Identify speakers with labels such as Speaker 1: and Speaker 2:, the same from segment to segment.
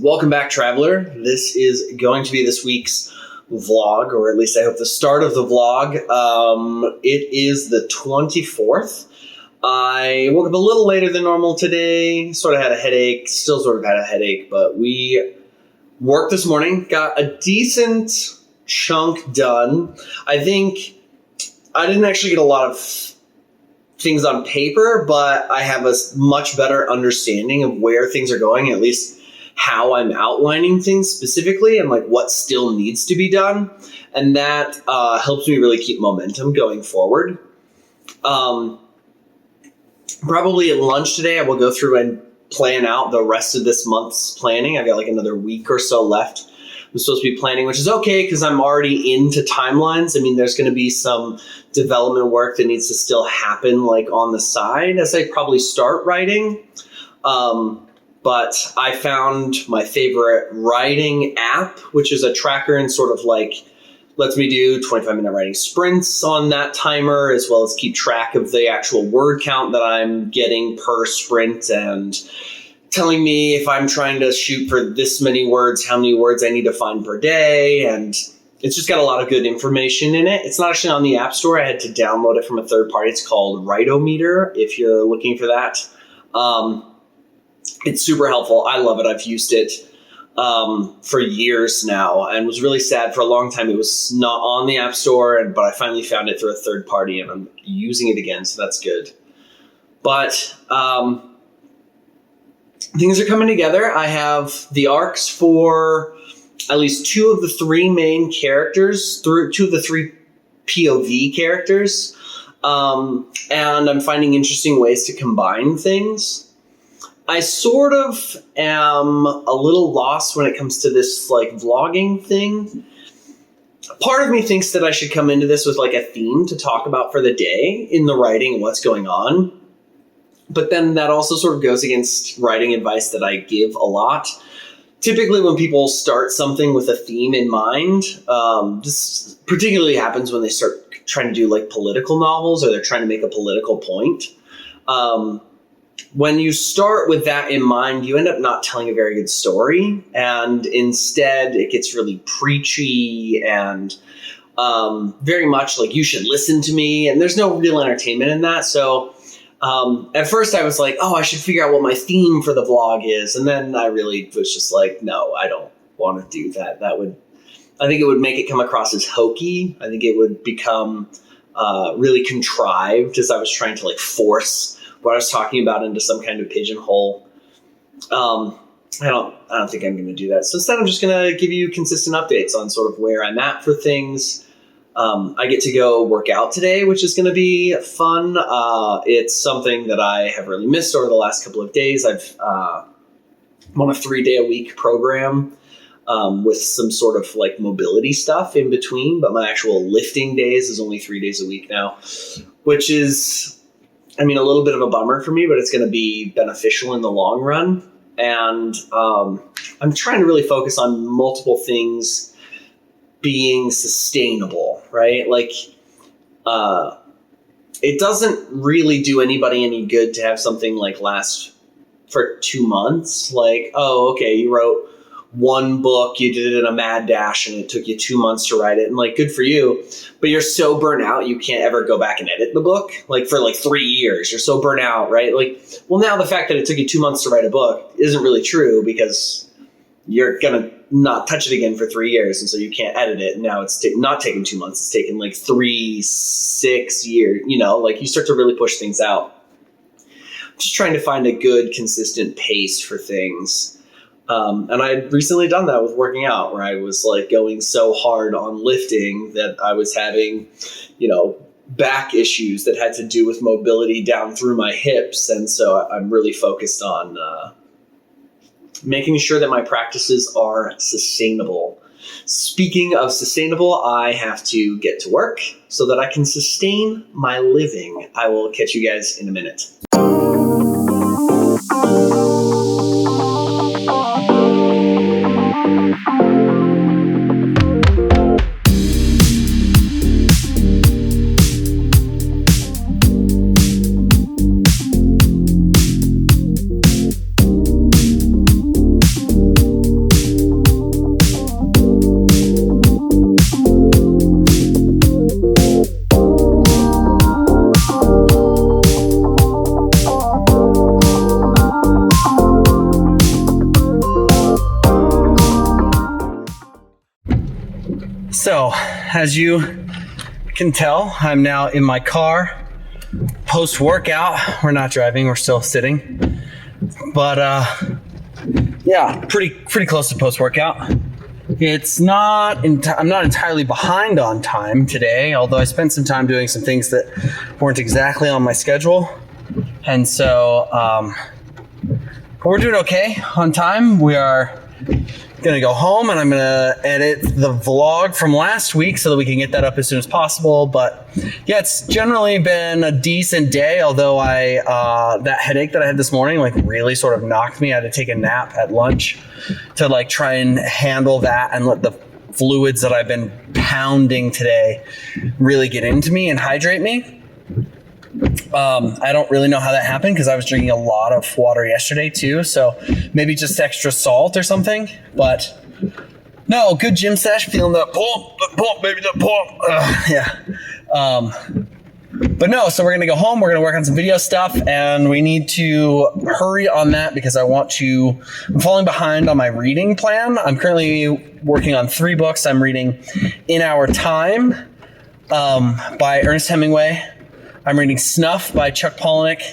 Speaker 1: Welcome back, traveler. This is going to be this week's vlog, or at least I hope the start of the vlog. It is the 24th. I woke up a little later than normal today, sort of had a headache, still sort of had a headache, but we worked this morning, got a decent chunk done. I think I didn't actually get a lot of things on paper, but I have a much better understanding of where things are going, at least how I'm outlining things specifically and like what still needs to be done. And that helps me really keep momentum going forward. Probably at lunch today, I will go through and plan out the rest of this month's planning. I've got like another week or so left. I'm supposed to be planning, which is okay because I'm already into timelines. I mean, there's going to be some development work that needs to still happen like on the side as I probably start writing. But I found my favorite writing app, which is a tracker and sort of like lets me do 25-minute writing sprints on that timer, as well as keep track of the actual word count that I'm getting per sprint and telling me if I'm trying to shoot for this many words, how many words I need to find per day. And it's just got a lot of good information in it. It's not actually on the App Store. I had to download it from a third party. It's called Write-O-Meter if you're looking for that. It's super helpful. I love it. I've used it for years now and was really sad for a long time. It was not on the App Store, but I finally found it through a third party and I'm using it again, so that's good. But things are coming together. I have the arcs for at least two of the three main characters, two of the three POV characters, and I'm finding interesting ways to combine things. I sort of am a little lost when it comes to this like vlogging thing. Part of me thinks that I should come into this with like a theme to talk about for the day in the writing and what's going on. But then that also sort of goes against writing advice that I give a lot. Typically when people start something with a theme in mind, this particularly happens when they start trying to do like political novels or they're trying to make a political point. When you start with that in mind, you end up not telling a very good story, and instead it gets really preachy and very much like you should listen to me, and there's no real entertainment in that. So at first I was like, oh, I should figure out what my theme for the vlog is, and then I really was just like, no, I don't want to do that. I think it would make it come across as hokey. I think it would become really contrived as I was trying to like force what I was talking about into some kind of pigeonhole. I don't think I'm going to do that. So instead, I'm just going to give you consistent updates on sort of where I'm at for things. I get to go work out today, which is going to be fun. It's something that I have really missed over the last couple of days. I'm on a 3-day-a-week program with some sort of like mobility stuff in between, but my actual lifting days is only 3 days a week now, which is, I mean, a little bit of a bummer for me, but it's going to be beneficial in the long run. And I'm trying to really focus on multiple things being sustainable, right? Like, it doesn't really do anybody any good to have something like last for 2 months. Like, oh, okay, you wrote one book, you did it in a mad dash and it took you 2 months to write it, and like, good for you, but you're so burnt out you can't ever go back and edit the book like for like 3 years. You're so burnt out, right? Like, well, now the fact that it took you 2 months to write a book isn't really true because you're gonna not touch it again for 3 years, and so you can't edit it. And now it's not taking 2 months, it's taken like 6 years, like you start to really push things out. Just trying to find a good consistent pace for things. And I'd recently done that with working out, where I was like going so hard on lifting that I was having, back issues that had to do with mobility down through my hips. And so I'm really focused on making sure that my practices are sustainable. Speaking of sustainable, I have to get to work so that I can sustain my living. I will catch you guys in a minute. So, as you can tell, I'm now in my car post-workout. We're not driving, we're still sitting. But yeah, pretty close to post-workout. It's not, I'm not entirely behind on time today, although I spent some time doing some things that weren't exactly on my schedule. And so we're doing okay on time. We are going to go home and I'm going to edit the vlog from last week so that we can get that up as soon as possible. But yeah, it's generally been a decent day, although that headache that I had this morning like really sort of knocked me. I had to take a nap at lunch to like try and handle that and let the fluids that I've been pounding today really get into me and hydrate me. I don't really know how that happened because I was drinking a lot of water yesterday too. So maybe just extra salt or something. But no, good gym sesh, feeling the pump, baby, the pump. Yeah. But no, so we're going to go home. We're going to work on some video stuff and we need to hurry on that because I'm falling behind on my reading plan. I'm currently working on 3 books. I'm reading In Our Time by Ernest Hemingway. I'm reading Snuff by Chuck Palahniuk,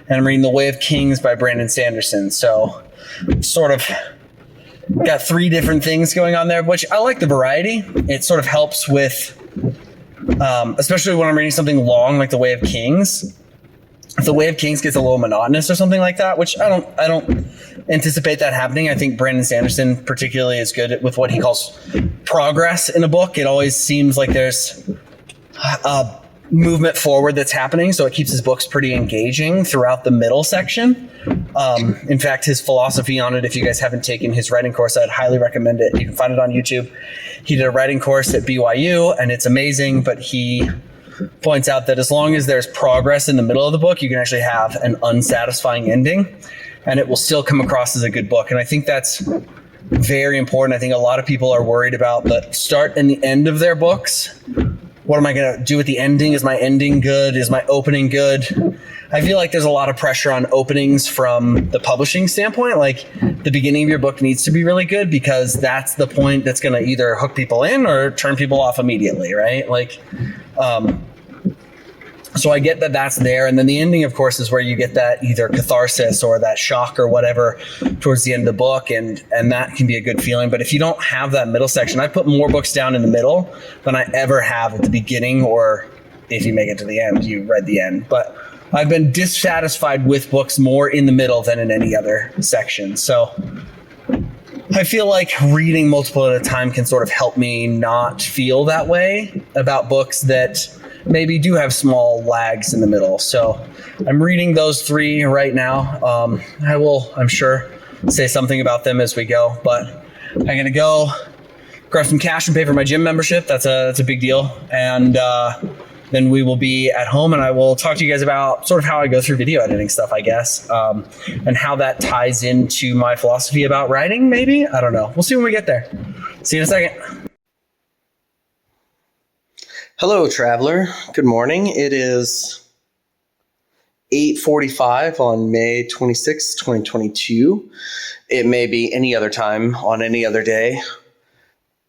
Speaker 1: and I'm reading The Way of Kings by Brandon Sanderson. So sort of got 3 different things going on there, which I like the variety. It sort of helps with, especially when I'm reading something long like The Way of Kings. If The Way of Kings gets a little monotonous or something like that, which I don't anticipate that happening. I think Brandon Sanderson particularly is good with what he calls progress in a book. It always seems like there's movement forward that's happening, so it keeps his books pretty engaging throughout the middle section. In fact, his philosophy on it, if you guys haven't taken his writing course, I'd highly recommend it. You can find it on YouTube. He did a writing course at BYU and it's amazing, but he points out that as long as there's progress in the middle of the book, you can actually have an unsatisfying ending and it will still come across as a good book. And I think that's very important. I think a lot of people are worried about the start and the end of their books. What am I going to do with the ending? Is my ending good? Is my opening good? I feel like there's a lot of pressure on openings from the publishing standpoint. Like the beginning of your book needs to be really good because that's the point that's going to either hook people in or turn people off immediately, right? Like, so I get that that's there. And then the ending, of course, is where you get that either catharsis or that shock or whatever towards the end of the book. And that can be a good feeling. But if you don't have that middle section, I put more books down in the middle than I ever have at the beginning, or if you make it to the end, you read the end. But I've been dissatisfied with books more in the middle than in any other section. So I feel like reading multiple at a time can sort of help me not feel that way about books that maybe do have small lags in the middle. So I'm reading those 3 right now. I will, I'm sure, say something about them as we go, but I'm going to go grab some cash and pay for my gym membership. That's a big deal. And then we will be at home and I will talk to you guys about sort of how I go through video editing stuff, I guess, and how that ties into my philosophy about writing, maybe. I don't know. We'll see when we get there. See you in a second. Hello, traveler. Good morning. It is 8:45 on May 26, 2022. It may be any other time on any other day.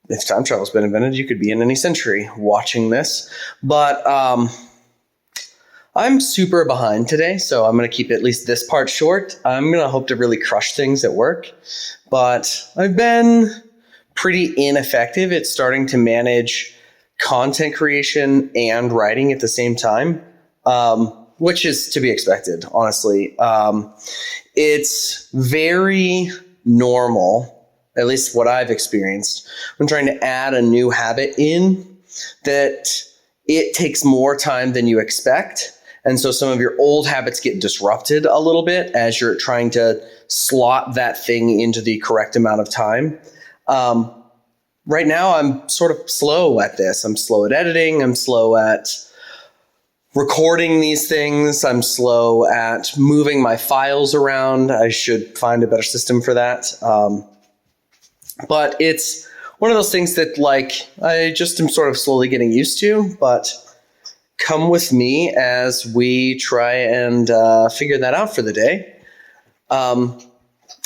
Speaker 1: If time travel's been invented, you could be in any century watching this. But I'm super behind today, so I'm going to keep at least this part short. I'm going to hope to really crush things at work. But I've been pretty ineffective at starting to manage content creation and writing at the same time, which is to be expected, honestly. It's very normal, at least what I've experienced, when trying to add a new habit in, that it takes more time than you expect. And so some of your old habits get disrupted a little bit as you're trying to slot that thing into the correct amount of time. Right now, I'm sort of slow at this. I'm slow at editing. I'm slow at recording these things. I'm slow at moving my files around. I should find a better system for that. But it's one of those things that I just am sort of slowly getting used to. But come with me as we try and figure that out for the day.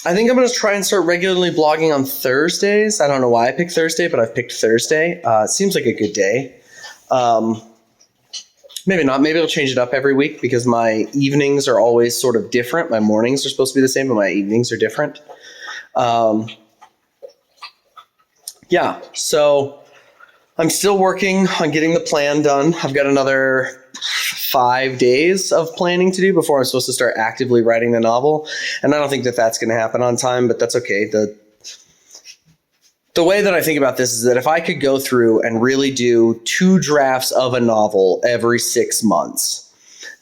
Speaker 1: I think I'm going to try and start regularly blogging on Thursdays. I don't know why I picked Thursday, but I've picked Thursday. It seems like a good day. Maybe not. Maybe I'll change it up every week because my evenings are always sort of different. My mornings are supposed to be the same, but my evenings are different. Yeah, so I'm still working on getting the plan done. I've got another 5 days of planning to do before I'm supposed to start actively writing the novel. And I don't think that that's going to happen on time, but that's okay. The way that I think about this is that if I could go through and really do 2 drafts of a novel every 6 months,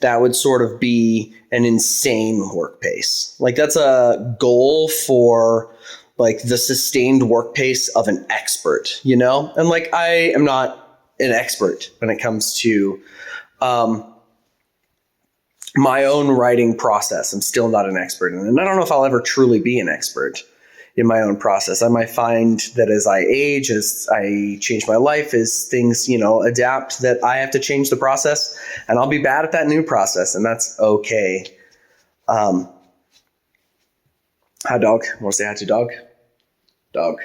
Speaker 1: that would sort of be an insane work pace. Like that's a goal for like the sustained work pace of an expert, you know? And like I am not an expert when it comes to my own writing process. I'm still not an expert in it. And I don't know if I'll ever truly be an expert in my own process. I might find that as I age, as I change my life, as things, adapt, that I have to change the process and I'll be bad at that new process, and that's okay. Hi, dog. Want to say hi to dog? Dog.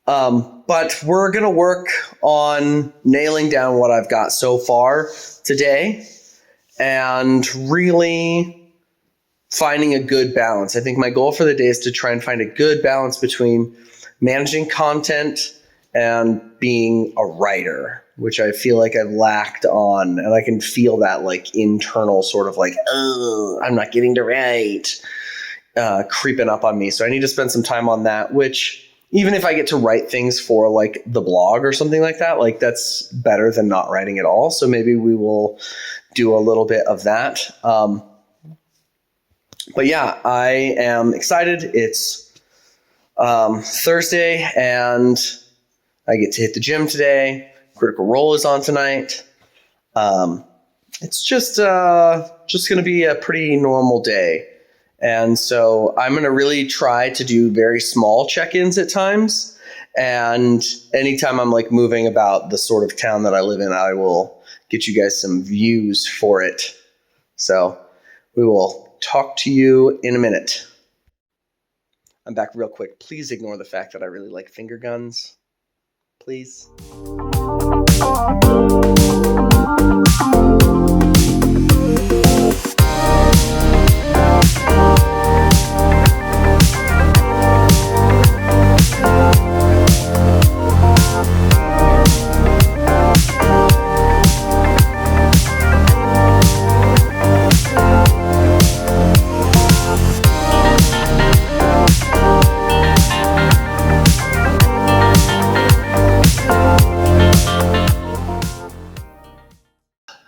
Speaker 1: But we're going to work on nailing down what I've got so far today and really finding a good balance. I think my goal for the day is to try and find a good balance between managing content and being a writer, which I feel like I've lacked on. And I can feel that like internal sort of like, oh, I'm not getting to write, creeping up on me. So I need to spend some time on that, which even if I get to write things for like the blog or something like that, like that's better than not writing at all. So maybe we will do a little bit of that. But yeah, I am excited. It's Thursday and I get to hit the gym today. Critical Role is on tonight. It's just going to be a pretty normal day. And so I'm going to really try to do very small check-ins at times. And anytime I'm like moving about the sort of town that I live in, I will get you guys some views for it. So we will talk to you in a minute. I'm back real quick. Please ignore the fact that I really like finger guns. Please.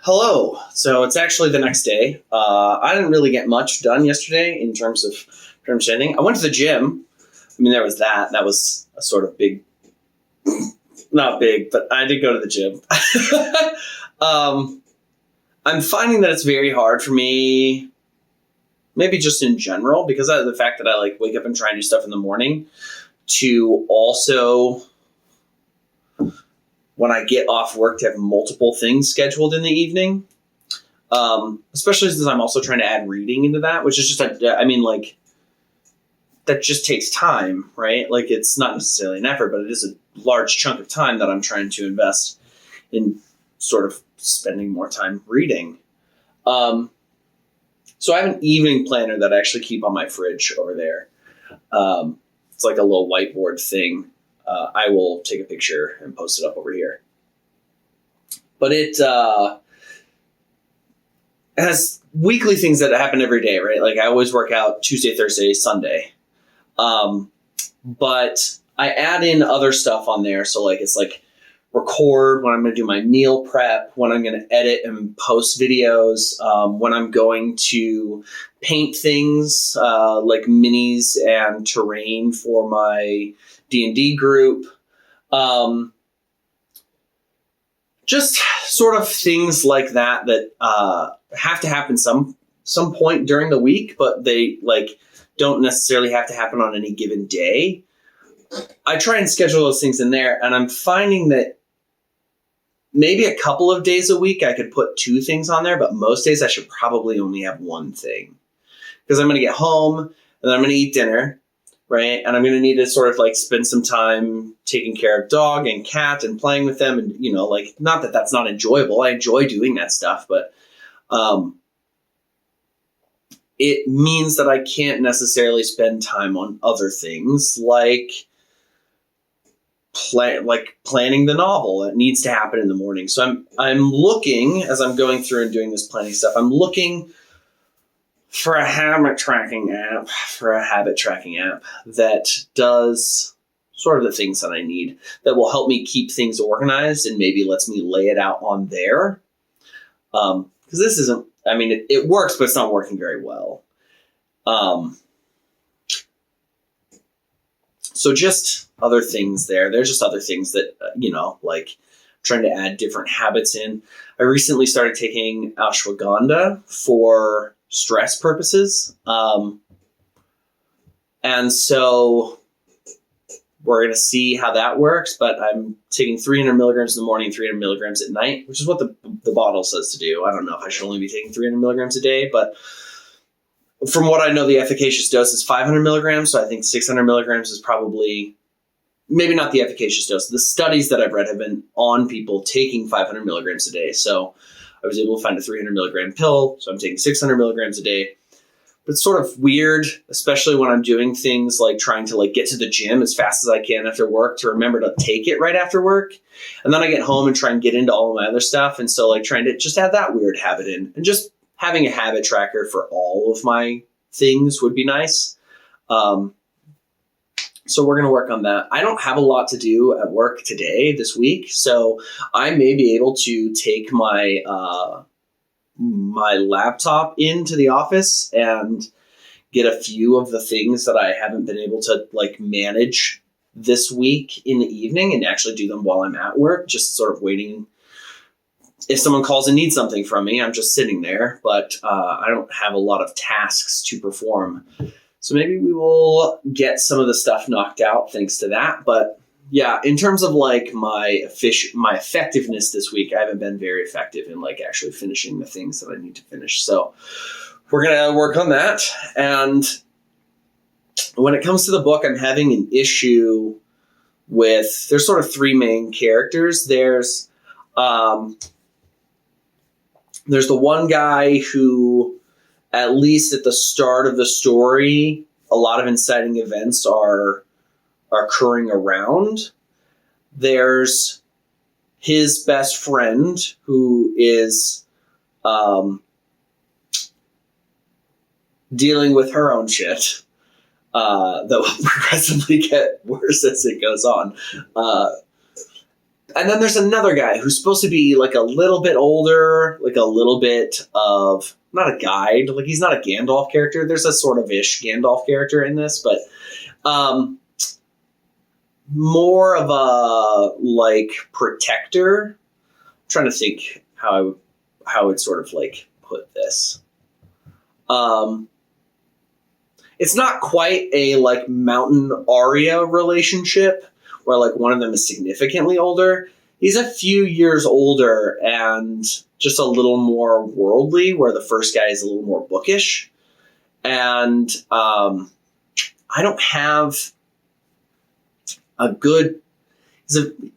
Speaker 1: Hello. So it's actually the next day. I didn't really get much done yesterday in terms of ending. I went to the gym. I mean, there was that. That was a sort of big, not big, but I did go to the gym. I'm finding that it's very hard for me, maybe just in general, because of the fact that I like wake up and try and do stuff in the morning, to also, when I get off work, to have multiple things scheduled in the evening. Especially since I'm also trying to add reading into that, which is just, that just takes time, right? Like it's not necessarily an effort, but it is a large chunk of time that I'm trying to invest in sort of spending more time reading. So I have an evening planner that I actually keep on my fridge over there. It's like a little whiteboard thing. I will take a picture and post it up over here. But it has weekly things that happen every day, right? Like I always work out Tuesday, Thursday, Sunday. But I add in other stuff on there. So like it's like record when I'm going to do my meal prep, when I'm going to edit and post videos, when I'm going to paint things like minis and terrain for my D&D group. Just sort of things like that have to happen some point during the week, but they like don't necessarily have to happen on any given day. I try and schedule those things in there, and I'm finding that maybe a couple of days a week I could put 2 things on there, but most days I should probably only have 1 thing. because I'm going to get home and then I'm going to eat dinner, right? And I'm going to need to sort of like spend some time taking care of dog and cat and playing with them. And, like, not that that's not enjoyable. I enjoy doing that stuff, but it means that I can't necessarily spend time on other things like planning the novel. It needs to happen in the morning. So I'm looking, as I'm going through and doing this planning stuff, I'm looking for a habit tracking app that does sort of the things that I need, that will help me keep things organized and maybe lets me lay it out on there. Because this isn't, it works, but it's not working very well. So just other things there. There's just other things that, like trying to add different habits in. I recently started taking ashwagandha for stress purposes. And so we're going to see how that works, but I'm taking 300 milligrams in the morning, 300 milligrams at night, which is what the bottle says to do. I don't know if I should only be taking 300 milligrams a day, but from what I know, the efficacious dose is 500 milligrams. So I think 600 milligrams is probably maybe not the efficacious dose. The studies that I've read have been on people taking 500 milligrams a day. So I was able to find a 300 milligram pill. So I'm taking 600 milligrams a day. But it's sort of weird, especially when I'm doing things like trying to like get to the gym as fast as I can after work, to remember to take it right after work. And then I get home and try and get into all of my other stuff. And so like trying to just add that weird habit in, and just having a habit tracker for all of my things would be nice. So we're going to work on that. I don't have a lot to do at work this week. So I may be able to take my my laptop into the office and get a few of the things that I haven't been able to like manage this week in the evening, and actually do them while I'm at work, just sort of waiting. If someone calls and needs something from me, I'm just sitting there, but I don't have a lot of tasks to perform. So maybe we will get some of the stuff knocked out thanks to that. But yeah, in terms of like my effectiveness this week, I haven't been very effective in like actually finishing the things that I need to finish. So we're going to work on that. And when it comes to the book, I'm having an issue with, there's sort of three main characters. There's the one guy who, at least at the start of the story, a lot of inciting events are occurring around. There's his best friend who is dealing with her own shit that will progressively get worse as it goes on. And then there's another guy who's supposed to be like a little bit older, like a little bit of, not a guide, like he's not a Gandalf character. There's a sort of ish Gandalf character in this, but more of a like protector. I'm trying to think how I would sort of like put this. It's not quite a like Mountain Arya relationship, where like one of them is significantly older. He's a few years older and just a little more worldly, where the first guy is a little more bookish. And I don't have a good...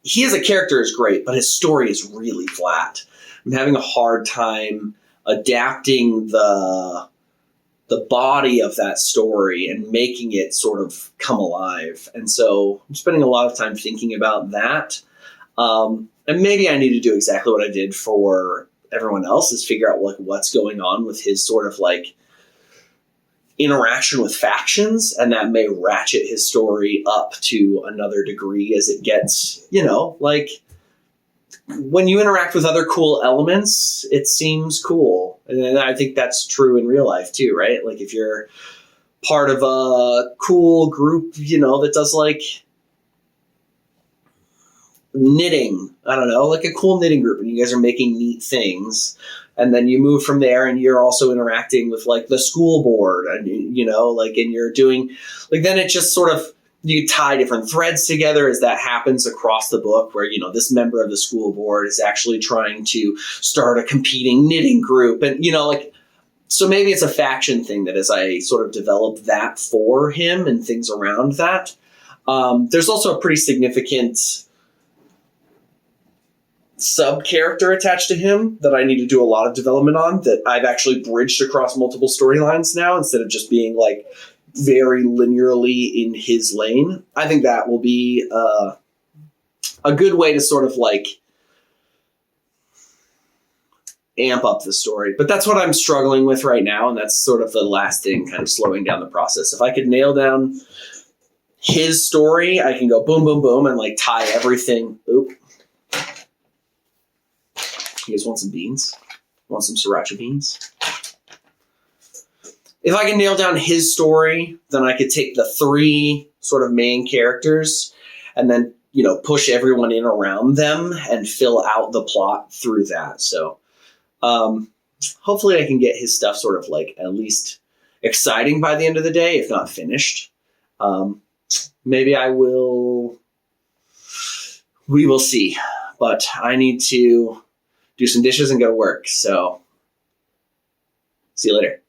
Speaker 1: He as a character is great, but his story is really flat. I'm having a hard time adapting the body of that story and making it sort of come alive. And so I'm spending a lot of time thinking about that. And maybe I need to do exactly what I did for everyone else, is figure out like what's going on with his sort of like interaction with factions. And that may ratchet his story up to another degree as it gets, like when you interact with other cool elements, it seems cool. And I think that's true in real life too, right? Like if you're part of a cool group, that does like knitting, I don't know, like a cool knitting group, and you guys are making neat things. And then you move from there and you're also interacting with like the school board and, and you're doing like, then it just sort of, you tie different threads together as that happens across the book, where, this member of the school board is actually trying to start a competing knitting group. And, So maybe it's a faction thing that as I sort of develop that for him and things around that, there's also a pretty significant sub character attached to him that I need to do a lot of development on, that I've actually bridged across multiple storylines now instead of just being like very linearly in his lane. I think that will be a good way to sort of like amp up the story. But that's what I'm struggling with right now, and that's sort of the last thing kind of slowing down the process. If I could nail down his story, I can go boom, boom, boom, and like tie everything. Oop. You guys want some beans? Want some sriracha beans? If I can nail down his story, then I could take the 3 sort of main characters and then, you know, push everyone in around them and fill out the plot through that. So hopefully I can get his stuff sort of like at least exciting by the end of the day, if not finished. Maybe I will. We will see. But I need to do some dishes and go to work. So see you later.